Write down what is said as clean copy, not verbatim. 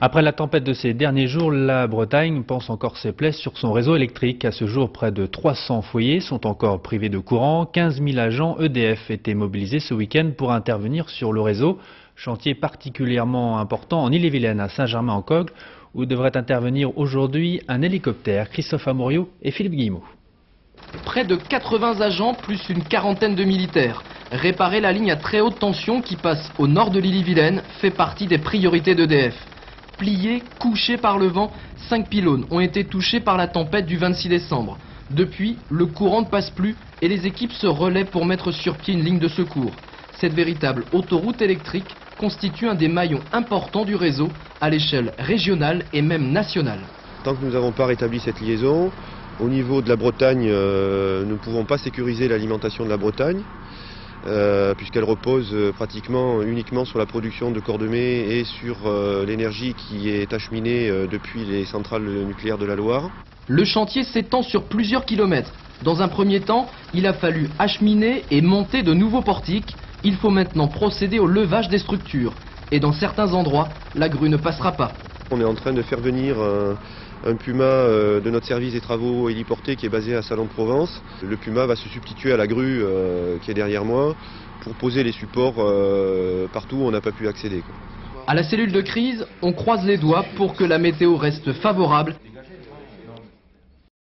Après la tempête de ces derniers jours, la Bretagne pense encore ses plaies sur son réseau électrique. À ce jour, près de 300 foyers sont encore privés de courant. 15 000 agents EDF étaient mobilisés ce week-end pour intervenir sur le réseau. Chantier particulièrement important en Ille-et-Vilaine, à Saint-Germain-en-Cogue, où devrait intervenir aujourd'hui un hélicoptère. Christophe Amorio et Philippe Guillemot. Près de 80 agents plus une quarantaine de militaires. Réparer la ligne à très haute tension qui passe au nord de l'Ille-et-Vilaine fait partie des priorités d'EDF. Pliés, couchés par le vent, 5 pylônes ont été touchés par la tempête du 26 décembre. Depuis, le courant ne passe plus et les équipes se relaient pour mettre sur pied une ligne de secours. Cette véritable autoroute électrique constitue un des maillons importants du réseau à l'échelle régionale et même nationale. Tant que nous n'avons pas rétabli cette liaison, au niveau de la Bretagne, nous ne pouvons pas sécuriser l'alimentation de la Bretagne, puisqu'elle repose pratiquement uniquement sur la production de Cordemais et sur l'énergie qui est acheminée depuis les centrales nucléaires de la Loire. Le chantier s'étend sur plusieurs kilomètres. Dans un premier temps, il a fallu acheminer et monter de nouveaux portiques. Il faut maintenant procéder au levage des structures. Et dans certains endroits, la grue ne passera pas. On est en train de faire venir un Puma de notre service des travaux héliportés qui est basé à Salon-de-Provence. Le Puma va se substituer à la grue qui est derrière moi pour poser les supports partout où on n'a pas pu accéder. À la cellule de crise, on croise les doigts pour que la météo reste favorable